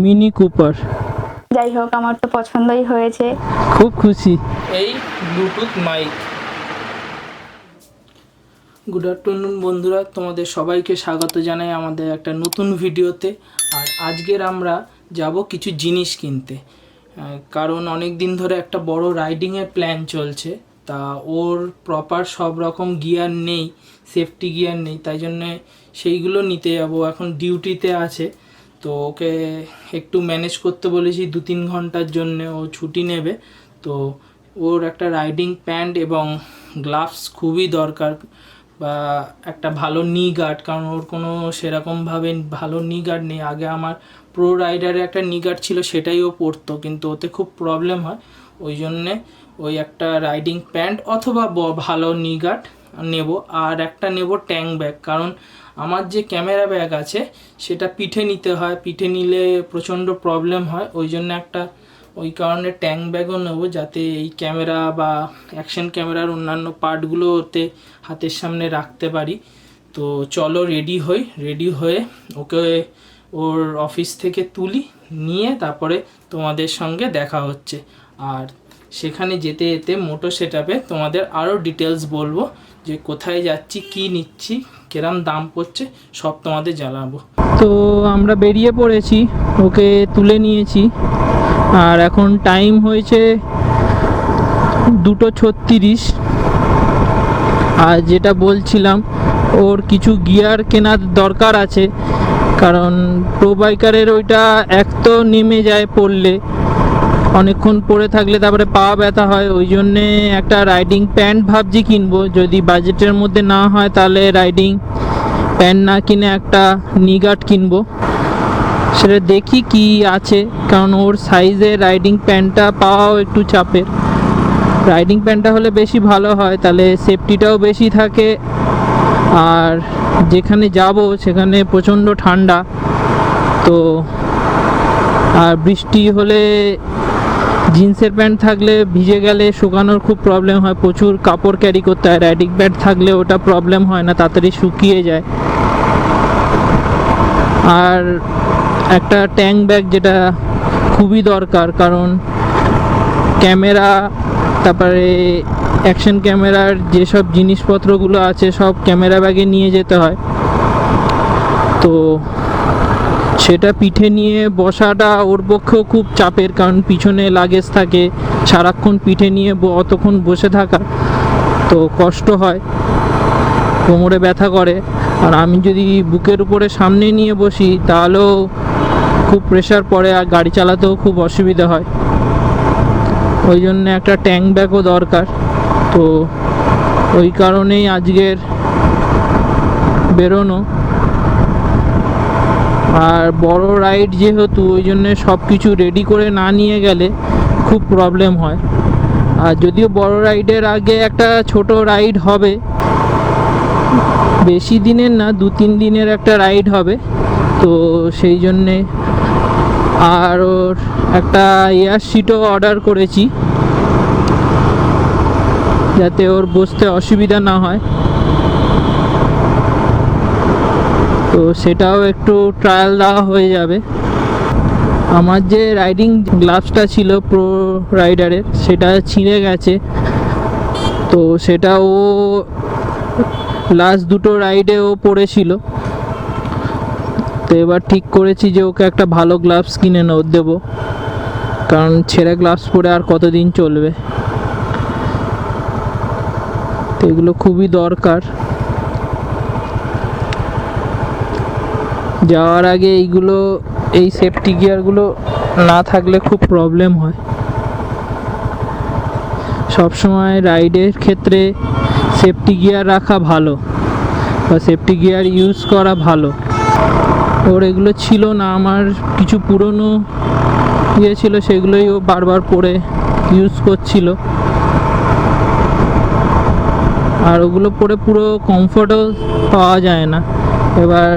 Mini Cooper. যাই হোক, আমার তো পছন্দই হয়েছে, খুব খুশি। এই ব্লুটুথ মাইক। গুড আফটারনুন বন্ধুরা, তোমাদের সবাইকে স্বাগত জানাই আমাদের একটা নতুন ভিডিওতে। আর আজকের আমরা যাব কিছু জিনিস কিনতে, কারণ অনেক দিন ধরে একটা বড় রাইডিংয়ের প্ল্যান চলছে। তা ওর প্রপার সব রকম গিয়ার নেই, সেফটি গিয়ার নেই, তাই জন্যে সেইগুলো নিতে যাব। এখন ডিউটিতে আছে, তো ওকে একটু ম্যানেজ করতে বলেছি 2-3 ঘন্টার জন্য, ও ছুটি নেবে। তো ওর একটা রাইডিং প্যান্ট এবং গ্লাভস খুবই দরকার, বা একটা ভালো নি গার্ড, কারণ ওর কোনো সেরকমভাবে ভালো নি গার্ড নেই। আগে আমার প্রো রাইডারে একটা নি গার্ড ছিল, সেটাই ও পরতো, কিন্তু ওতে খুব প্রবলেম হয়। ওই জন্যে ওই একটা রাইডিং প্যান্ট অথবা ভালো নি গার্ড নেব। আর একটা নেব ট্যাঙ্ক ব্যাগ, কারণ আমার যে ক্যামেরা ব্যাগ আছে সেটা পিঠে নিতে হয়, পিঠে নিলে প্রচণ্ড প্রবলেম হয়। ওই জন্য একটা ওই কারণে ট্যাঙ্ক ব্যাগও নেবো, যাতে এই ক্যামেরা বা অ্যাকশন ক্যামেরার অন্যান্য পার্টগুলো ওতে হাতের সামনে রাখতে পারি। তো চলো রেডি হয়ে ওকে ওর অফিস থেকে তুলি, নিয়ে তারপরে তোমাদের সঙ্গে দেখা হচ্ছে। আর সেখানে যেতে যেতে মোটো সেটআপে তোমাদের আরও ডিটেলস বলবো, যে কোথায় যাচ্ছি, কি নিচ্ছি, কিরম দাম পড়ছে, সব তোমাদের জানাবো। তো আমরা বেরিয়ে পড়েছি, ওকে তুলে নিয়েছি, আর এখন টাইম হয়েছে 2:36। আর যেটা বলছিলাম, ওর কিছু গিয়ার কেনার দরকার আছে, কারণ প্রো বাইকারের ওইটা এক তো নেমে যায় পড়লে, অনেকক্ষণ পরে থাকলে তারপরে পা ব্যথা হয়। ওই জন্যে একটা রাইডিং প্যান্ট ভাবছি কিনবো, যদি বাজেটের মধ্যে না হয় তাহলে রাইডিং প্যান্ট না কিনে একটা নি গার্ড কিনবো। সেটা দেখি কি আছে, কারণ ওর সাইজে রাইডিং প্যান্টটা পাওয়াও একটু চাপের। রাইডিং প্যান্টটা হলে বেশি ভালো হয়, তাহলে সেফটিটাও বেশি থাকে। আর যেখানে যাব সেখানে প্রচণ্ড ঠান্ডা, তো আর বৃষ্টি হলে জিন্সের প্যান্ট থাকলে ভিজে গেলে শুকানোর খুব প্রবলেম হয়, প্রচুর কাপড় ক্যারি করতে হয়। রাইডিং প্যান্ট থাকলে ওটা প্রবলেম হয় না, তাড়াতাড়ি শুকিয়ে যায়। আর একটা ট্যাঙ্ক ব্যাগ যেটা খুবই দরকার, কারণ ক্যামেরা, তারপরে অ্যাকশন ক্যামেরার যেসব জিনিসপত্রগুলো আছে সব ক্যামেরা ব্যাগে নিয়ে যেতে হয়। তো সেটা পিঠে নিয়ে বসাটা ওর পক্ষেও খুব চাপের, কারণ পিছনে লাগেজ থাকে, সারাক্ষণ পিঠে নিয়ে অতক্ষণ বসে থাকা তো কষ্ট হয়, কোমরে ব্যথা করে। আর আমি যদি বুকের উপরে সামনে নিয়ে বসি তাহলেও খুব প্রেশার পড়ে, আর গাড়ি চালাতেও খুব অসুবিধা হয়। ওই জন্য একটা ট্যাঙ্ক ব্যাগও দরকার। তো ওই কারণেই আজকের বেরোনো। আর বড় রাইড যেহেতু, ওই জন্য সব কিছু রেডি করে না নিয়ে গেলে খুব প্রবলেম হয়। আর যদিও বড় রাইডের আগে একটা ছোট রাইড হবে, বেশি দিনের না, 2-3 দিনের একটা রাইড হবে, তো সেই জন্যে। আর ওর একটা এয়ার সিটও অর্ডার করেছি, যাতে ওর বসতে অসুবিধা না হয়। তো সেটাও একটু ট্রায়াল দেওয়া হয়ে যাবে। আমার যে রাইডিং গ্লাভসটা ছিল প্রো রাইডারের, সেটা ছিঁড়ে গেছে, তো সেটা ও লাস্ট দুটো রাইডে ও পড়েছিল। তো এবার ঠিক করেছি যে ওকে একটা ভালো গ্লাভস কিনে দেবো, কারণ ছেঁড়া গ্লাভস পরে আর কতদিন চলবে। তো এগুলো খুবই দরকার। যাওয়ার আগে এইগুলো, এই সেফটি গিয়ারগুলো না থাকলে খুব প্রবলেম হয়। সবসময় রাইডের ক্ষেত্রে সেফটি গিয়ার রাখা ভালো, বা সেফটি গিয়ার ইউজ করা ভালো। ওর এগুলো ছিল না, আমার কিছু পুরনো ইয়ে ছিল, সেগুলোই ও বারবার পরে ইউজ করছিল। আর ওগুলো পরে পুরো কমফোর্টও পাওয়া যায় না। এবার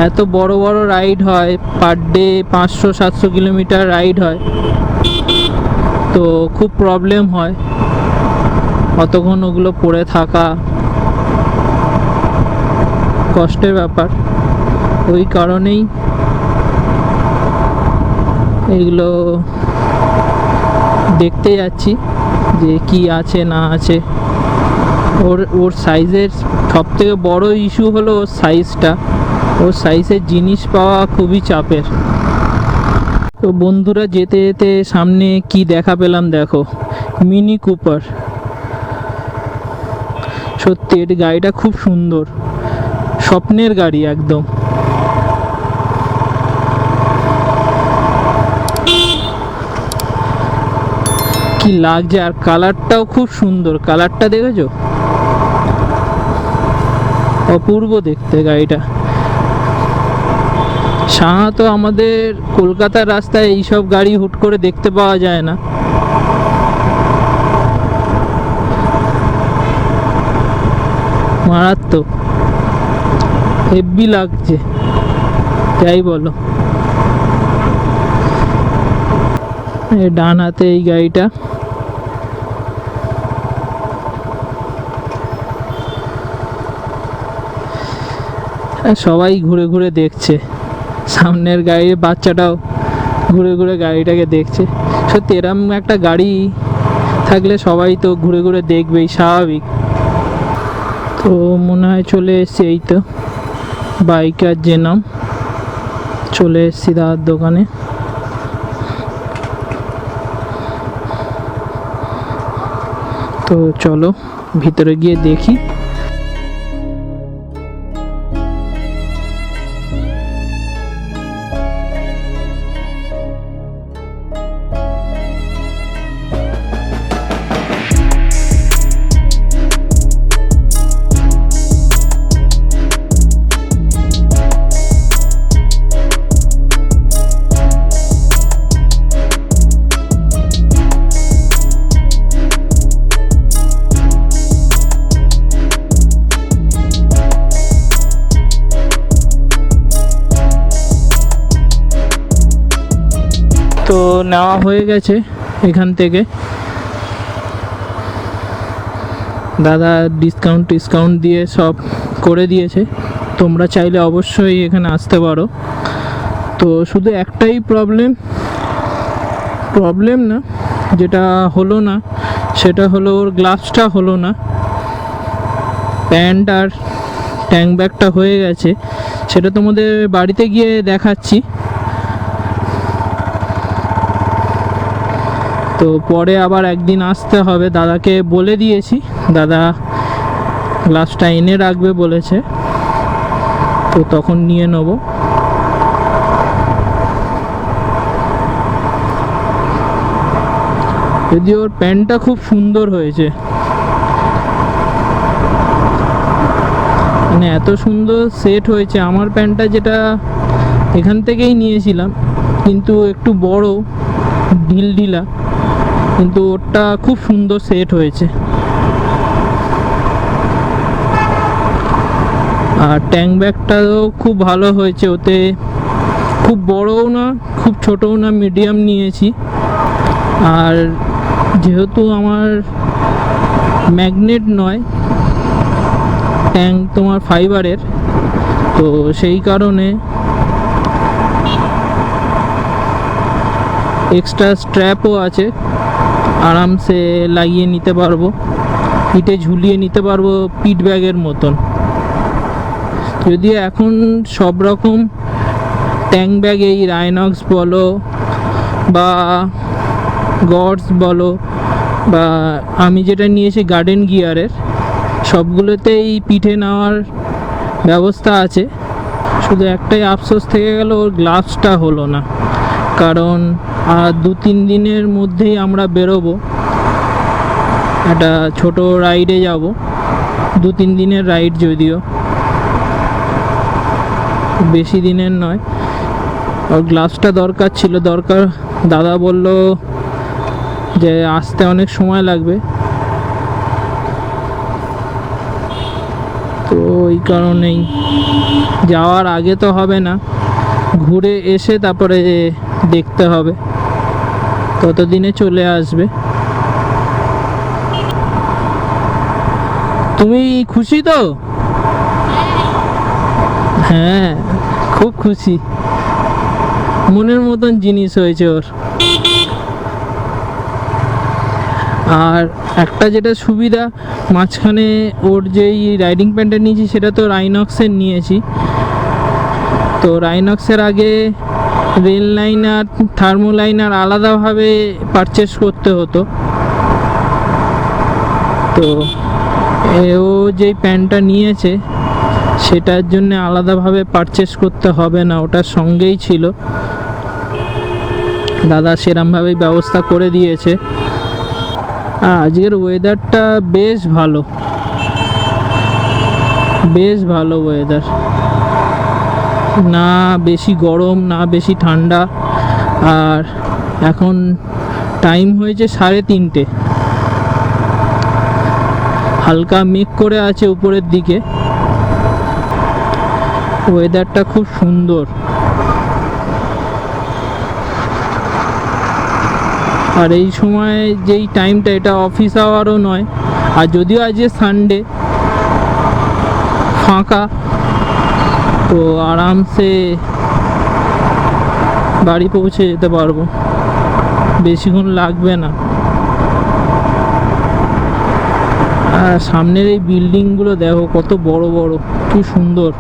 এত বড় বড় রাইড হয়, পার ডে 500-700 কিলোমিটার রাইড হয়, তো খুব প্রবলেম হয় অতক্ষণ ওগুলো পরে থাকা, কষ্টের ব্যাপার। ওই কারণেই এগুলো দেখতে যাচ্ছি যে কি আছে না আছে। ওর সাইজের সব থেকে বড় ইস্যু হলো ওর সাইজটা। ওর সাইজের জিনিস পাওয়া খুবই চাপের। তো বন্ধুরা, যেতে যেতে সামনে কি দেখা পেলাম দেখো, মিনি কুপার। সত্যি এর গাড়িটা খুব সুন্দর, স্বপ্নের গাড়ি একদম। কি লাগছে, আর কালারটাও খুব সুন্দর। কালারটা দেখেছো, অপূর্ব দেখতে গাড়িটা। সাধারণত আমাদের কলকাতার রাস্তায় এইসব গাড়ি হুট করে দেখতে পাওয়া যায় না। মারাত্মক, হেভি লাগছে, যাই বলো। ডান হাতে এই গাড়িটা। সবাই ঘুরে ঘুরে দেখছে, সামনের গাড়ির বাচ্চাটাও ঘুরে ঘুরে গাড়িটাকে দেখছে। সত্যি এরম একটা গাড়ি থাকলে সবাই তো ঘুরে ঘুরে দেখবেই, স্বাভাবিক। তো মনে হয় চলে এসছি, এই তো বাইকার যে নাম, চলে এসছি দাদার দোকানে। তো চলো ভিতরে গিয়ে দেখি। তো নেওয়া হয়ে গেছে এখান থেকে। দাদা ডিসকাউন্ট দিয়ে সব করে দিয়েছে। তোমরা চাইলে অবশ্যই এখানে আসতে পারো। তো শুধু একটাই প্রবলেম না, যেটা হলো না সেটা হলো ওর গ্লাভসটা হলো না। প্যান্ট আর ট্যাঙ্ক ব্যাগটা হয়ে গেছে, সেটা তোমাদের বাড়িতে গিয়ে দেখাচ্ছি। তো পরে আবার একদিন আসতে হবে, দাদাকে বলে দিয়েছি, দাদা গ্লাভসটা এনে রাখবে বলেছে, তো তখন নিয়ে নেব। যদি ওর প্যান্টটা খুব সুন্দর হয়েছে, মানে এত সুন্দর সেট হয়েছে। আমার প্যান্টটা যেটা এখান থেকেই নিয়েছিলাম, কিন্তু একটু বড়, ঢিলঢিলা, কিন্তু ওটা খুব সুন্দর সেট হয়েছে। আর ট্যাঙ্ক ব্যাগটাও খুব ভালো হয়েছে, ওতে খুব বড়ও না খুব ছোটও না, মিডিয়াম নিয়েছি। আর যেহেতু আমার ম্যাগনেট নয়, ট্যাঙ্ক তোমার ফাইবারের, তো সেই কারণে এক্সট্রা স্ট্র্যাপও আছে, আরামসে লাগিয়ে নিতে পারবো, পিঠে ঝুলিয়ে নিতে পারবো পিট ব্যাগের মতন। যদিও এখন সব রকম ট্যাঙ্ক ব্যাগ, এই রাইনক্স বলো বা গডস বলো, বা আমি যেটা নিয়েছি গার্ডেন গিয়ারের, সবগুলোতেই পিঠে নেওয়ার ব্যবস্থা আছে। শুধু একটাই আফসোস থেকে গেল, ওর গ্লাভসটা হলো না। কারণ আর 2-3 দিনের মধ্যেই আমরা বেরোবো, একটা ছোট রাইডে যাব, 2-3 দিনের রাইড, যদিও বেশি দিনের নয়। আর গ্লাভসটা দরকার ছিল, দাদা বলল যে আসতে অনেক সময় লাগবে, তো ওই কারণেই যাওয়ার আগে তো হবে না, ঘুরে এসে তারপরে দেখতে হবে, ততদিনে চলে আসবে। তুমি খুশি তো? হ্যাঁ, খুব খুশি। মনের মতন জিনিস হয়েছে ওর। আর একটা যেটা সুবিধা, মাঝখানে ওর যেই রাইডিং প্যান্টটা নিয়েছি সেটা তো রাইনক্সের নিয়েছি। তো রাইনক্সের আগে রেল লাইনার, থার্মোলাইনার আলাদাভাবে পারচেস করতে হতো। তো ও যেই প্যান্টটা নিয়েছে সেটার জন্য আলাদাভাবে পারচেস করতে হবে না, ওটার সঙ্গেই ছিল। দাদা সেরমভাবেই ব্যবস্থা করে দিয়েছে। আজকের ওয়েদারটা বেশ ভালো, বেশ ভালো ওয়েদার, না বেশি গরম না বেশি ঠান্ডা। আর এখন টাইম হয়েছে 3:30, হালকা মেঘ করে আছে উপরের দিকে। ওয়েদারটা খুব সুন্দর। আর এই সময় যেই টাইমটা, এটা অফিস আওয়ারও নয়, আর যদিও আজকে সানডে ফাঁকা, তো আরামসে বাড়ি পৌঁছে যেতে পারবো, বেশিক্ষণ লাগবে না। আর সামনের এই বিল্ডিংগুলো দেখো কত বড় বড়, কি সুন্দর।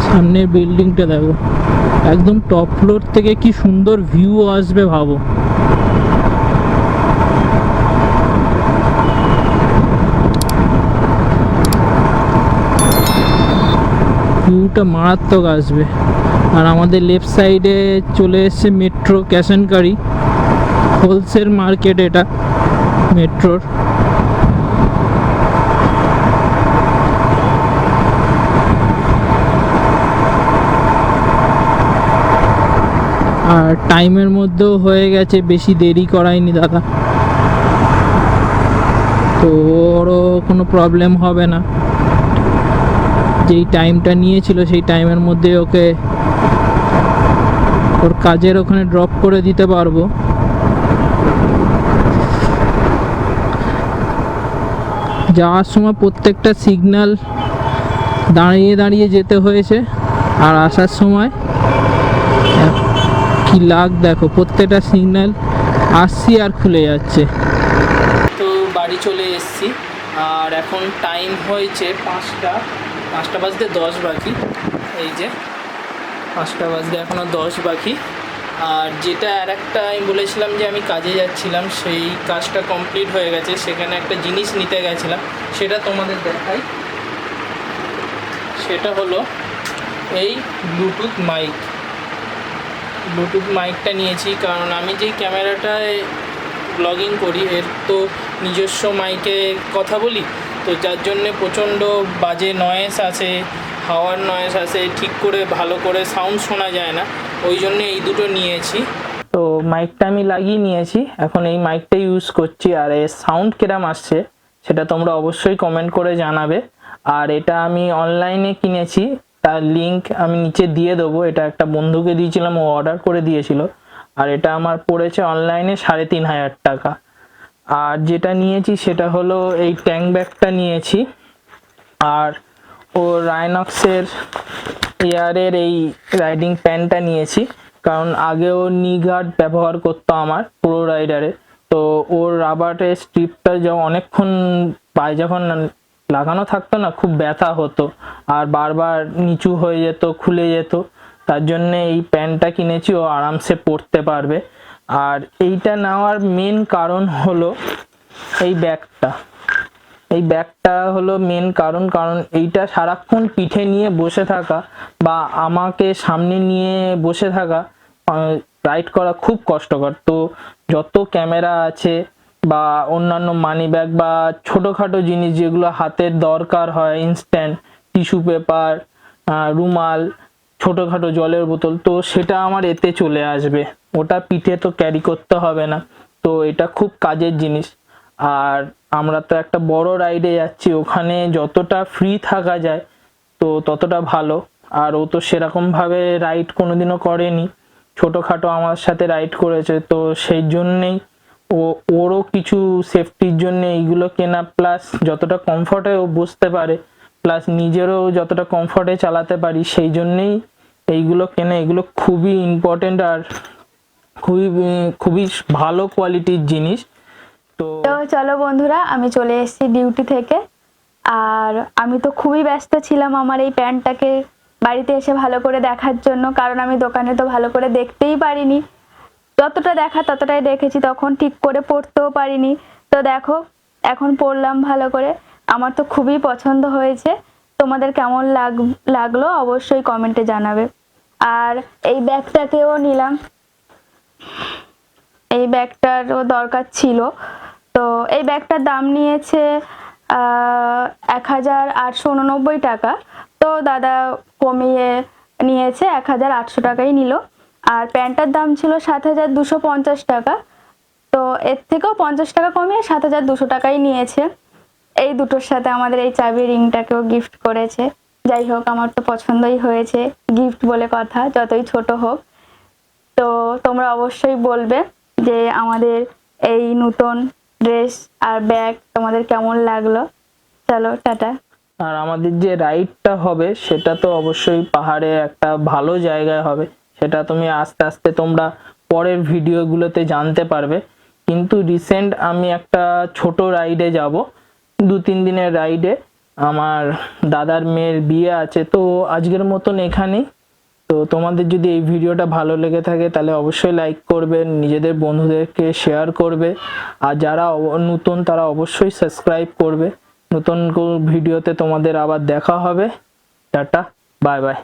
সামনের বিল্ডিংটা দেখো, একদম টপ ফ্লোর থেকে কি সুন্দর ভিউ আসবে ভাবো। ভিউটা মারাত্মক আসবে। আর আমাদের লেফট সাইডে চলে এসছে metro, cash and carry wholesale market, এটা মেট্রোর। আর টাইমের মধ্যেও হয়ে গেছে, বেশি দেরি করায়নি দাদা, তো ওরও কোনো প্রবলেম হবে না। যেই টাইমটা নিয়েছিল সেই টাইমের মধ্যে ওকে ওর কাজের ওখানে ড্রপ করে দিতে পারবো। যাওয়ার সময় প্রত্যেকটা সিগন্যাল দাঁড়িয়ে দাঁড়িয়ে যেতে হয়েছে, আর আসার সময় কি লাগ দেখো, প্রত্যেকটা সিগন্যাল আসছি আর খুলে যাচ্ছে। তো বাড়ি চলে এসেছি, আর এখন টাইম হয়েছে 5টা বাজতে 10 বাকি। এই যে 5টা বাজতে এখনও 10 বাকি। আর যেটা আর একটা আমি বলেছিলাম যে আমি কাজে যাচ্ছিলাম, সেই কাজটা কমপ্লিট হয়ে গেছে। সেখানে একটা জিনিস নিতে গেছিলাম, সেটা তোমাদের দেখাই। সেটা হলো এই ব্লুটুথ মাইকটা নিয়েছি, কারণ আমি যেই ক্যামেরাটায় ব্লগিং করি এর তো নিজস্ব মাইকে কথা বলি, তো যার জন্যে প্রচণ্ড বাজে নয়েজ আছে, হাওয়ার নয়েজ আছে, ঠিক করে ভালো করে সাউন্ড শোনা যায় না। ওই জন্য এই দুটো নিয়েছি। তো মাইকটা আমি লাগিয়ে নিয়েছি, এখন এই মাইকটা ইউজ করছি। আর এর সাউন্ড কিরম আসছে সেটা তোমরা অবশ্যই কমেন্ট করে জানাবে। আর এটা আমি অনলাইনে কিনেছি, তার লিঙ্ক আমি নিচে দিয়ে দেবো। এটা একটা বন্ধুকে দিয়েছিলাম, ও অর্ডার করে দিয়েছিল। আর এটা আমার পড়েছে অনলাইনে 3500 টাকা। আর যেটা নিয়েছি সেটা হলো এই ট্যাঙ্ক ব্যাগটা নিয়েছি, আর ও রাইনক্সের এয়ারের এই রাইডিং প্যান্টটা নিয়েছি, কারণ আগেও নি গার্ড ব্যবহার করতো আমার প্রো রাইডারে। তো ওর রাবারের স্ট্রিপটা যখন অনেকক্ষণ পায়ে যখন লাগানো থাকতো না, খুব ব্যথা হতো আর বারবার নিচু হয়ে যেত, খুলে যেত। তার জন্যে এই প্যান্টটা কিনেছি, ও আরামসে পরতে পারবে। আর এইটা নেওয়ার মেন কারণ হলো এই ব্যাগটা হলো মেন কারণ। কারণ এইটা সারাক্ষণ পিঠে নিয়ে বসে থাকা বা আমাকে সামনে নিয়ে বসে থাকা, রাইড করা খুব কষ্টকর। তো যত ক্যামেরা আছে বা অন্যান্য মানি ব্যাগ বা ছোটোখাটো জিনিস যেগুলো হাতের দরকার হয়, ইনস্ট্যান্ট টিস্যু পেপার, রুমাল, ছোটোখাটো জলের বোতল, তো সেটা আমার এতে চলে আসবে, ওটা পিঠে তো ক্যারি করতে হবে না। তো এটা খুব কাজের জিনিস। আর আমরা তো একটা বড় রাইডে যাচ্ছি, ওখানে যতটা ফ্রি থাকা যায় তো ততটা ভালো। আর ও তো সেরকমভাবে রাইড কোনোদিনও করেনি, ছোটোখাটো আমার সাথে রাইড করেছে, তো সেই জন্যেই ওরও কিছু সেফটির জন্য এইগুলো কেনা, প্লাস যতটা কমফর্টে ও বসতে পারে, প্লাস নিজেরও যতটা কমফর্টে চালাতে পারি, সেই জন্যেই এইগুলো কেনা। এগুলো খুবই ইম্পর্টেন্ট আর খুবই খুবই ভালো কোয়ালিটির জিনিস। তো চলো বন্ধুরা, আমি চলে এসেছি ডিউটি থেকে। আর আমি তো খুবই ব্যস্ত ছিলাম আমার এই প্যান্টটাকে বাড়িতে এসে ভালো করে দেখার জন্য, কারণ আমি দোকানে তো ভালো করে দেখতেই পারিনি। যতটা দেখা ততটাই দেখেছি, তখন ঠিক করে পরতেও পারিনি। তো দেখো, এখন পরলাম ভালো করে। আমার তো খুবই পছন্দ হয়েছে। তোমাদের কেমন লাগলো অবশ্যই কমেন্টে জানাবে। আর এই ব্যাগটাকেও নিলাম, এই ব্যাগটারও দরকার ছিল। তো এই ব্যাগটার দাম নিয়েছে 1889 টাকা। তো দাদা কমিয়ে নিয়েছে, 1800 টাকাই নিল। আর প্যান্টটার দাম ছিল 7250 টাকা। তো এর থেকেও 50 টাকা কমিয়ে 7200 টাকাই নিয়েছে। এই দুটোর সাথে আমাদের এই চাবি রিংটাকেও গিফট করেছে। যাই হোক, আমার তো পছন্দই হয়েছে, গিফট বলে কথা, যতই ছোট হোক। তো তোমরা অবশ্যই বলবে যে আমাদের এই নতুন ড্রেস আর ব্যাগ তোমাদের কেমন লাগলো। চলো টাটা। আর আমাদের যে রাইডটা হবে সেটা তো অবশ্যই পাহাড়ে একটা ভালো জায়গায় হবে, সেটা তুমি আস্তে আস্তে তোমরা পরের ভিডিওগুলোতে জানতে পারবে। কিন্তু রিসেন্ট আমি একটা ছোট রাইডে যাব, 2-3 দিনের রাইডে। আমার দাদার মেয়ের বিয়ে আছে। তো আজকের মতন এখানেই। তো তোমাদের যদি এই ভিডিওটা ভালো লেগে থাকে তাহলে অবশ্যই লাইক করবে, নিজেদের বন্ধুদেরকে শেয়ার করবে। আর যারা নতুন তারা অবশ্যই সাবস্ক্রাইব করবে। নতুন ভিডিওতে তোমাদের আবার দেখা হবে। Tata, bye bye.